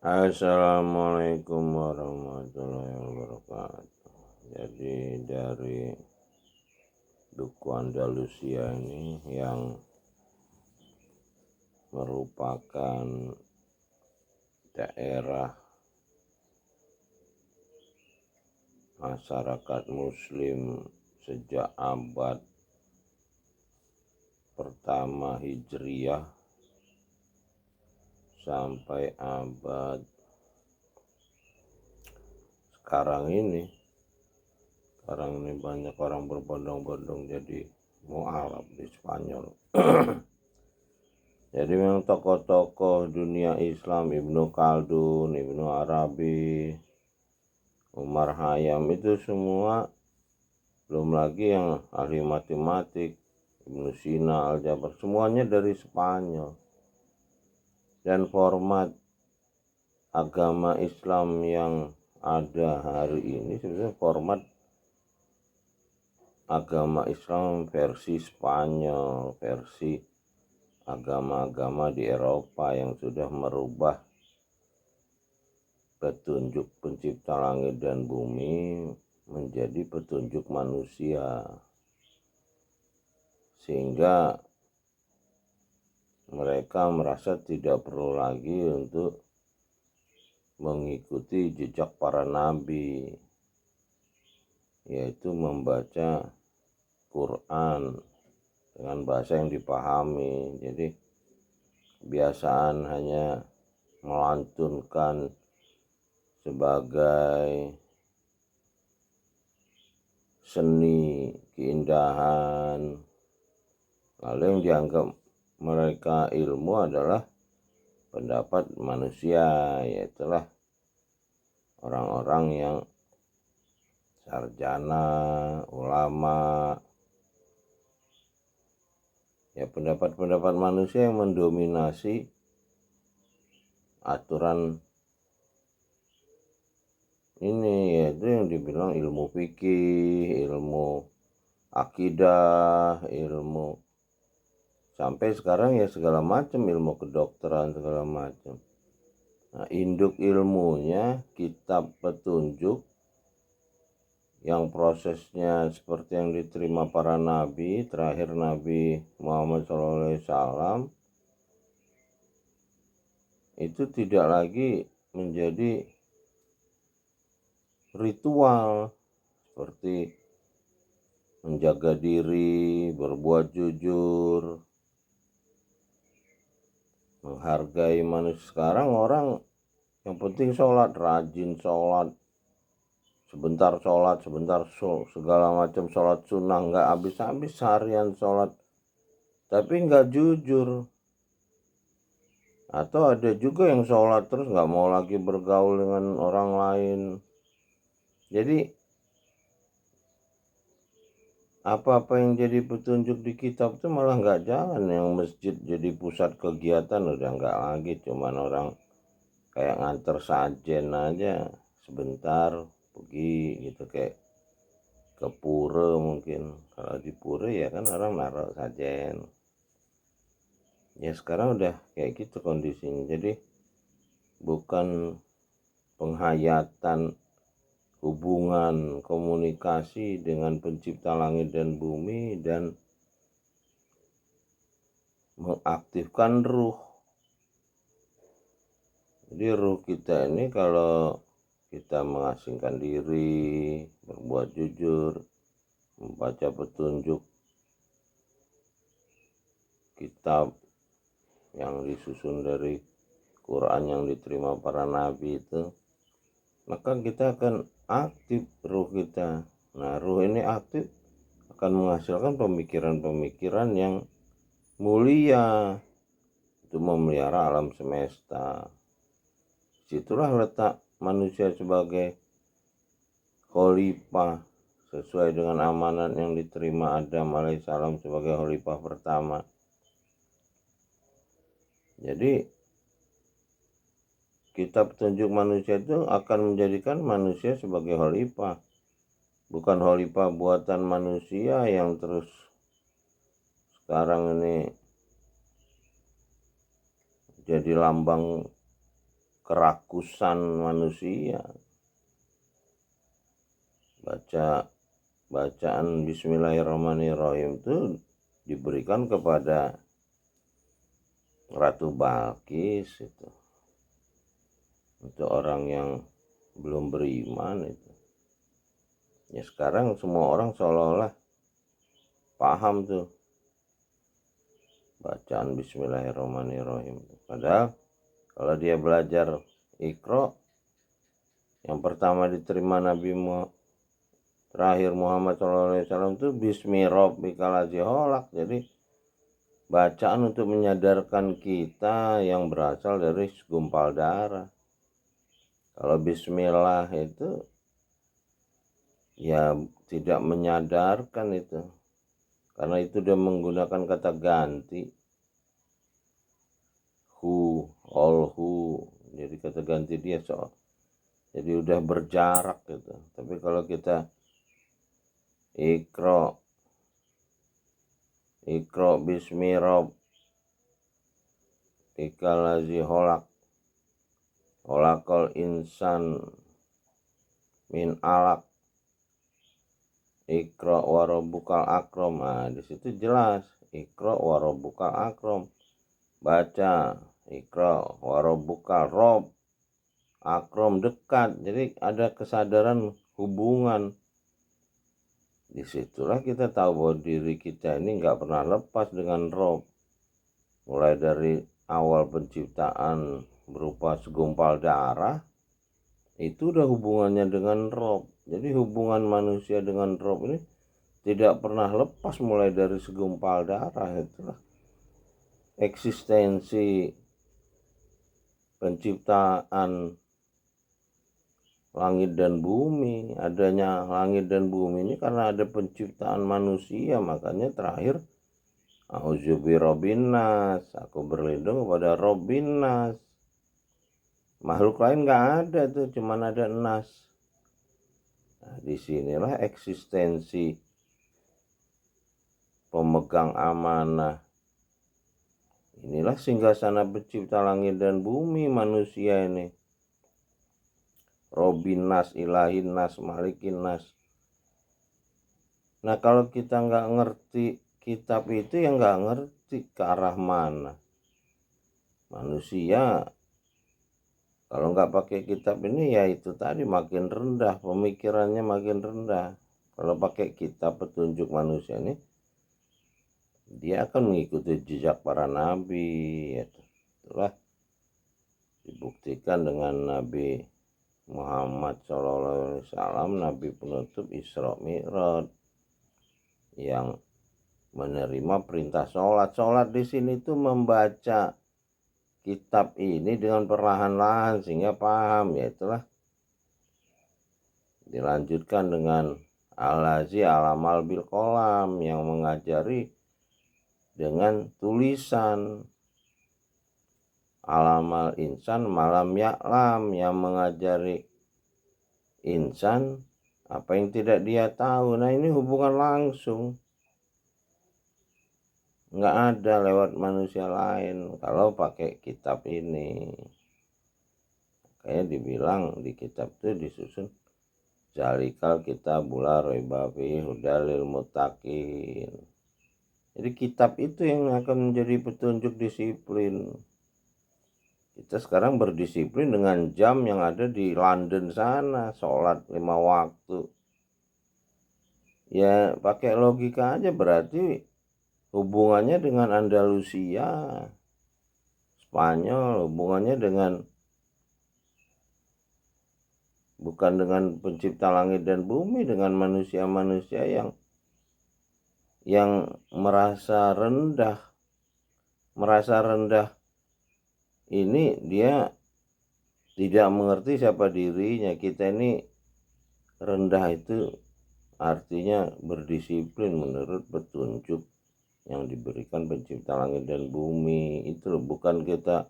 Assalamualaikum warahmatullahi wabarakatuh. Jadi dari Duku Andalusia ini yang merupakan daerah masyarakat muslim sejak abad pertama Hijriyah sampai abad sekarang ini banyak orang berbondong-bondong jadi mualaf di Spanyol. Jadi memang tokoh-tokoh dunia Islam, Ibnu Khaldun, Ibnu Arabi, Umar Khayyam itu semua, belum lagi yang ahli matematik, Ibnu Sina, Aljabar, semuanya dari Spanyol. Dan format agama Islam yang ada hari ini sebenarnya format agama Islam versi Spanyol, versi agama-agama di Eropa yang sudah merubah petunjuk pencipta langit dan bumi menjadi petunjuk manusia, sehingga mereka merasa tidak perlu lagi untuk mengikuti jejak para nabi, yaitu membaca Quran dengan bahasa yang dipahami. Jadi kebiasaan hanya melantunkan sebagai seni keindahan, lalu yang dianggap mereka ilmu adalah pendapat manusia, yaitulah orang-orang yang sarjana, ulama, ya pendapat-pendapat manusia yang mendominasi aturan ini, yaitu yang dibilang ilmu fikih, ilmu akidah, ilmu sampai sekarang ya segala macam, ilmu kedokteran segala macam. Nah, induk ilmunya kitab petunjuk yang prosesnya seperti yang diterima para nabi, terakhir Nabi Muhammad SAW, itu tidak lagi menjadi ritual seperti menjaga diri, berbuat jujur, menghargai manusia. Sekarang orang yang penting sholat, rajin sholat, sebentar sholat, sebentar segala macam sholat sunnah, nggak habis-habis harian sholat, tapi nggak jujur. Atau ada juga yang sholat terus nggak mau lagi bergaul dengan orang lain. Jadi apa-apa yang jadi petunjuk di kitab itu malah nggak jalan. Yang masjid jadi pusat kegiatan udah nggak lagi, cuman orang kayak nganter sajen aja, sebentar pergi gitu, kayak ke pura. Mungkin kalau di pura ya kan orang naruh sajen. Ya sekarang udah kayak gitu kondisinya. Jadi bukan penghayatan hubungan komunikasi dengan pencipta langit dan bumi dan mengaktifkan ruh. Jadi ruh kita ini kalau kita mengasingkan diri, berbuat jujur, membaca petunjuk kitab yang disusun dari Quran yang diterima para nabi itu, maka kita akan aktif ruh kita. Nah, ruh ini aktif akan menghasilkan pemikiran-pemikiran yang mulia untuk memelihara alam semesta. Situlah letak manusia sebagai khalifah sesuai dengan amanat yang diterima Adam alaihissalam sebagai khalifah pertama. Jadi kitab petunjuk manusia itu akan menjadikan manusia sebagai khalifah, bukan khalifah buatan manusia yang terus sekarang ini jadi lambang kerakusan manusia. Bacaan Bismillahirrahmanirrahim itu diberikan kepada Ratu Balkis itu, untuk orang yang belum beriman itu. Ya sekarang semua orang seolah-olah paham tuh bacaan Bismillahirrahmanirrahim. Padahal kalau dia belajar Iqra, yang pertama diterima Nabi terakhir Muhammad SAW itu Bismi Rabbikal Ladzi Khalaq. Jadi bacaan untuk menyadarkan kita yang berasal dari segumpal darah. Kalau Bismillah itu ya tidak menyadarkan itu, karena itu dia menggunakan kata ganti, jadi kata ganti dia jadi udah berjarak gitu. Tapi kalau kita Iqra bismi rabbikal ladzi khalaq khalaqal insan min alaq Iqra wa rabbukal akram. Nah, di situ jelas Iqra wa rabbukal akram. Baca Iqra wa rabbukal rob akram, dekat. Jadi ada kesadaran hubungan. Disitulah kita tahu bahwa diri kita ini nggak pernah lepas dengan Rob. Mulai dari awal penciptaan berupa segumpal darah, itu udah hubungannya dengan Rob. Jadi hubungan manusia dengan Rob ini tidak pernah lepas mulai dari segumpal darah. Itulah eksistensi penciptaan langit dan bumi. Adanya langit dan bumi ini karena ada penciptaan manusia. Makanya terakhir A'udzubirobbinas, aku berlindung kepada Robbinas. Makhluk lain nggak ada tuh, cuman ada Nas. Nah, disinilah eksistensi pemegang amanah. Inilah singgasana pencipta langit dan bumi manusia ini. Robbin Nas, Ilahin Nas, Malikin Nas. Nah kalau kita nggak ngerti kitab itu, ya nggak ngerti ke arah mana. Manusia kalau nggak pakai kitab ini, ya itu tadi makin rendah, pemikirannya makin rendah. Kalau pakai kitab petunjuk manusia ini, dia akan mengikuti jejak para nabi. Itulah dibuktikan dengan Nabi Muhammad SAW, Nabi penutup Isra Mi'raj, yang menerima perintah sholat. Sholat di sini tuh membaca kitab ini dengan perlahan-lahan sehingga paham. Ya itulah dilanjutkan dengan Al-Ladzi alamal bil qalam, yang mengajari dengan tulisan. Alamal insan malam ya'lam, yang mengajari insan apa yang tidak dia tahu. Nah ini hubungan langsung, nggak ada lewat manusia lain kalau pakai kitab ini. Kayak dibilang di kitab itu disusun zalikal kitabul la raiba fihi hudal lil muttaqin. Jadi kitab itu yang akan menjadi petunjuk disiplin. Kita sekarang berdisiplin dengan jam yang ada di London sana, sholat 5 waktu. Ya pakai logika aja, berarti hubungannya dengan Andalusia, Spanyol, hubungannya dengan bukan dengan pencipta langit dan bumi, dengan manusia-manusia yang merasa rendah. Ini dia tidak mengerti siapa dirinya. Kita ini rendah itu artinya berdisiplin menurut petunjuk yang diberikan pencipta langit dan bumi. Itu bukan kita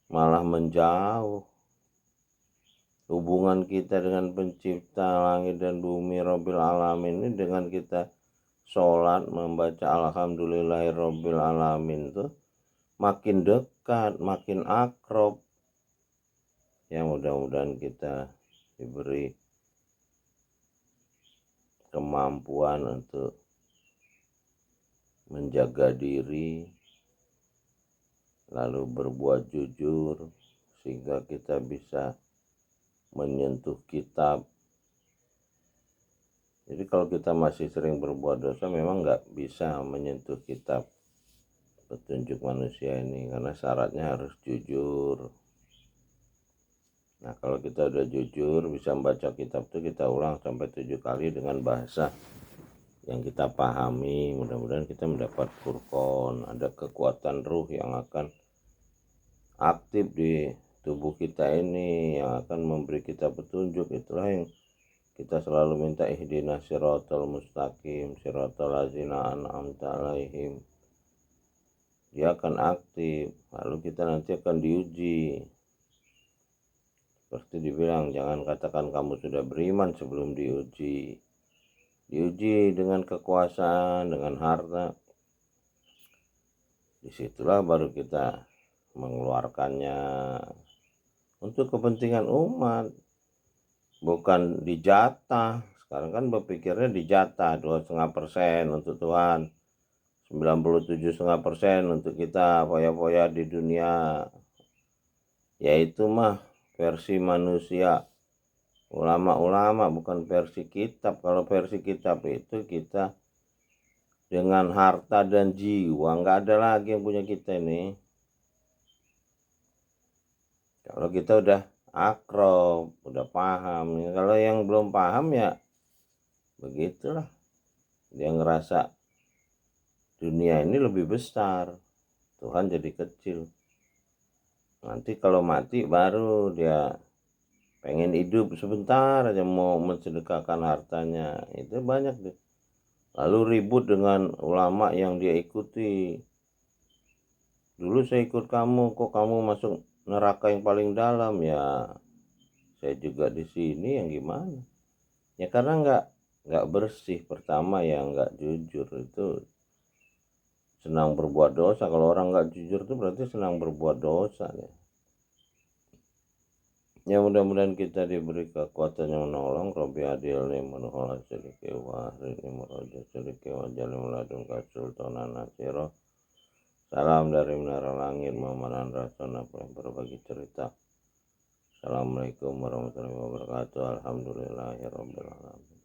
malah menjauh. Hubungan kita dengan pencipta langit dan bumi Rabbil Alamin ini dengan kita sholat membaca Alhamdulillahirabbil alamin tuh makin dekat, makin akrab. Ya mudah-mudahan kita diberi kemampuan untuk menjaga diri, lalu berbuat jujur, sehingga kita bisa menyentuh kitab. Jadi kalau kita masih sering berbuat dosa, memang nggak bisa menyentuh kitab petunjuk manusia ini, karena syaratnya harus jujur. Nah kalau kita udah jujur, bisa membaca kitab itu kita ulang sampai 7 kali dengan bahasa yang kita pahami. Mudah-mudahan kita mendapat furqan, ada kekuatan ruh yang akan aktif di tubuh kita ini, yang akan memberi kita petunjuk. Itulah yang kita selalu minta, ihdinas siratal mustaqim siratal ladzina an'amta alaihim. Dia akan aktif, lalu kita nanti akan diuji. Seperti dibilang, jangan katakan kamu sudah beriman sebelum diuji. Diuji dengan kekuasaan, dengan harta. Disitulah baru kita mengeluarkannya untuk kepentingan umat, bukan dijatah. Sekarang kan berpikirnya dijatah 2,5% untuk Tuhan, 97,5% untuk kita foya-foya di dunia. Yaitu mah versi manusia, ulama-ulama, bukan versi kitab. Kalau versi kitab itu kita dengan harta dan jiwa, nggak ada lagi yang punya kita ini. Kalau kita udah akrab, udah paham. Kalau yang belum paham ya begitulah, dia ngerasa dunia ini lebih besar, Tuhan jadi kecil. Nanti kalau mati baru dia pengen hidup sebentar aja, mau mensedekahkan hartanya. Itu banyak deh. Lalu ribut dengan ulama yang dia ikuti. Dulu saya ikut kamu, kok kamu masuk neraka yang paling dalam? Ya saya juga di sini, yang gimana? Ya karena nggak bersih. Pertama ya nggak jujur, itu senang berbuat dosa. Kalau orang nggak jujur itu berarti senang berbuat dosa ya. Ya mudah-mudahan kita diberi kekuatan yang menolong. Robi adil liman sedikit wahri nimroja sedikit wajalim ladun kasultanan nasiro. Salam dari menara langit, Muhammadan Rasul yang berbagi cerita. Assalamualaikum warahmatullahi wabarakatuh. Alhamdulillahirrahmanirrahim.